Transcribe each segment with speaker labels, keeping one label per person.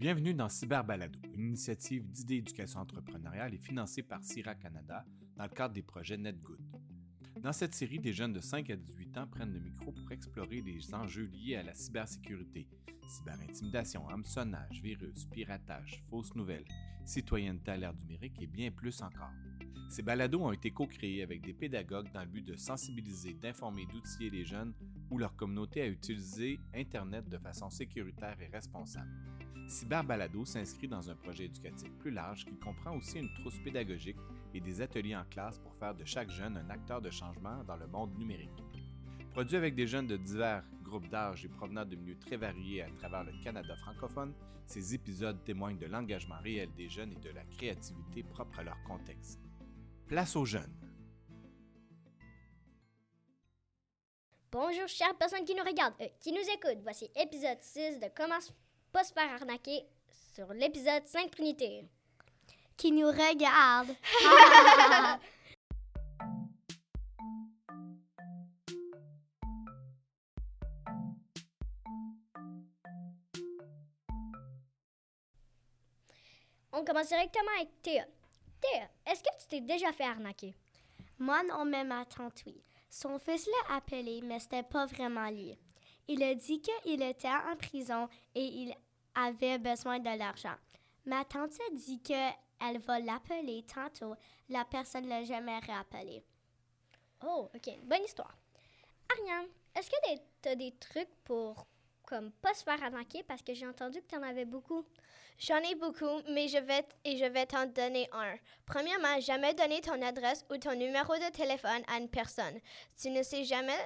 Speaker 1: Bienvenue dans Cyberbalado, une initiative d'idées d'éducation entrepreneuriale et financée par CIRA Canada dans le cadre des projets NetGood. Dans cette série, des jeunes de 5 à 18 ans prennent le micro pour explorer les enjeux liés à la cybersécurité, cyberintimidation, hameçonnage, virus, piratage, fausses nouvelles, citoyenneté à l'ère numérique et bien plus encore. Ces balados ont été co-créés avec des pédagogues dans le but de sensibiliser, d'informer et d'outiller les jeunes ou leur communauté à utiliser Internet de façon sécuritaire et responsable. Cyberbalado s'inscrit dans un projet éducatif plus large qui comprend aussi une trousse pédagogique et des ateliers en classe pour faire de chaque jeune un acteur de changement dans le monde numérique. Produit avec des jeunes de divers groupes d'âge et provenant de milieux très variés à travers le Canada francophone, ces épisodes témoignent de l'engagement réel des jeunes et de la créativité propre à leur contexte. Place aux jeunes.
Speaker 2: Bonjour chères personnes qui nous regardent, qui nous écoutent. Voici épisode 6 de Comment pas se faire arnaquer sur l'épisode 5 Trinité.
Speaker 3: Qui nous regarde.
Speaker 2: On commence directement avec Théa. Théa, est-ce que tu t'es déjà fait arnaquer?
Speaker 3: Moi non, mais ma tante, oui. Son fils l'a appelé, mais c'était pas vraiment lui. Il a dit qu'il était en prison et il avait besoin de l'argent. Ma tante a dit qu'elle va l'appeler tantôt. La personne ne l'a jamais rappelé.
Speaker 2: Oh, OK. Bonne histoire. Ariane, est-ce que tu as des trucs pour pas se faire arnaquer? Parce que j'ai entendu que tu en avais beaucoup.
Speaker 4: J'en ai beaucoup, mais je vais t'en donner un. Premièrement, jamais donner ton adresse ou ton numéro de téléphone à une personne. Tu ne sais jamais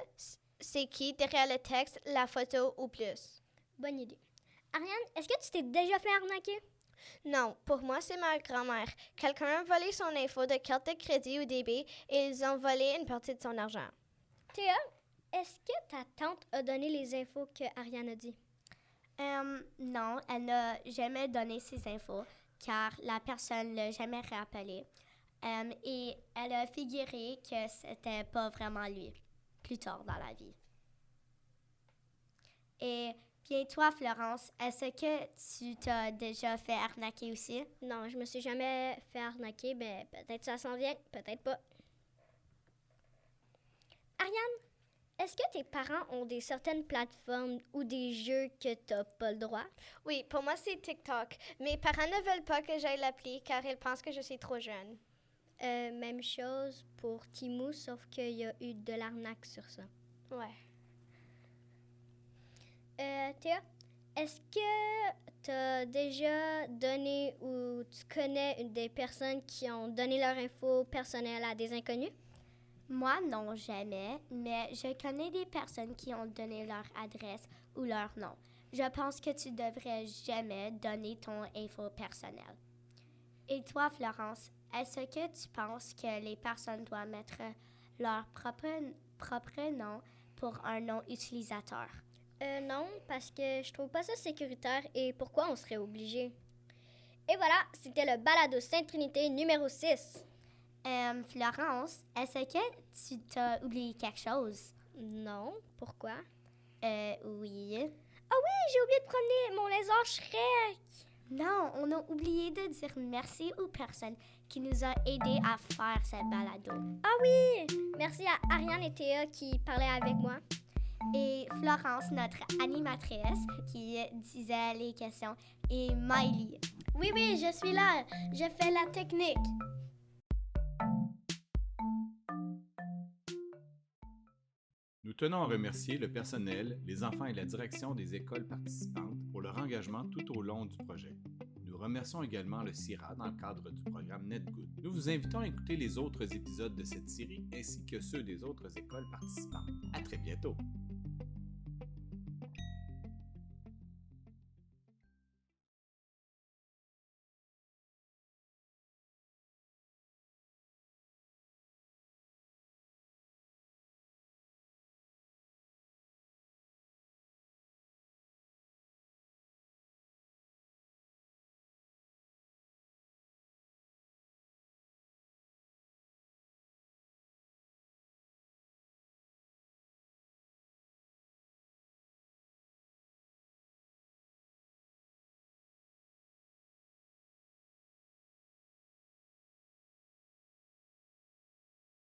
Speaker 4: c'est qui derrière le texte, la photo ou plus.
Speaker 2: Bonne idée. Ariane, est-ce que tu t'es déjà fait arnaquer?
Speaker 4: Non, pour moi, c'est ma grand-mère. Quelqu'un a volé son info de carte de crédit ou débit et ils ont volé une partie de son argent.
Speaker 2: Théa, est-ce que ta tante a donné les infos que Ariane a dit?
Speaker 3: Non, elle n'a jamais donné ses infos car la personne ne l'a jamais rappelé. Et elle a figuré que c'était pas vraiment lui, plus tard dans la vie. Et bien toi, Florence, est-ce que tu t'as déjà fait arnaquer aussi?
Speaker 2: Non, je me suis jamais fait arnaquer, mais peut-être ça s'en vient, peut-être pas. Ariane, est-ce que tes parents ont des certaines plateformes ou des jeux que t'as pas le droit?
Speaker 4: Oui, pour moi, c'est TikTok. Mes parents ne veulent pas que j'aille l'appli car ils pensent que je suis trop jeune.
Speaker 2: Même chose pour Timou, sauf qu'il y a eu de l'arnaque sur ça.
Speaker 4: Ouais.
Speaker 2: Théa, est-ce que tu as déjà donné ou tu connais des personnes qui ont donné leur info personnelle à des inconnus?
Speaker 3: Moi, non, jamais, mais je connais des personnes qui ont donné leur adresse ou leur nom. Je pense que tu devrais jamais donner ton info personnelle. Et toi, Florence, est-ce que tu penses que les personnes doivent mettre leur propre nom pour un nom utilisateur?
Speaker 2: Non, parce que je trouve pas ça sécuritaire et pourquoi on serait obligé? Et voilà, c'était le balado Sainte-Trinité numéro 6.
Speaker 3: Florence, est-ce que tu t'as oublié quelque chose?
Speaker 2: Non, pourquoi?
Speaker 3: Oui.
Speaker 2: Ah oui, j'ai oublié de prendre mon lézard Shrek!
Speaker 3: Non, on a oublié de dire merci aux personnes qui nous ont aidés à faire cette balado.
Speaker 2: Ah oui! Merci à Ariane et Théa qui parlaient avec moi.
Speaker 3: Et Florence, notre animatrice, qui disait les questions, et Miley.
Speaker 4: Oui, je suis là. Je fais la technique.
Speaker 1: Nous tenons à remercier le personnel, les enfants et la direction des écoles participantes pour leur engagement tout au long du projet. Nous remercions également le CIRA dans le cadre du programme NetGood. Nous vous invitons à écouter les autres épisodes de cette série ainsi que ceux des autres écoles participantes. À très bientôt!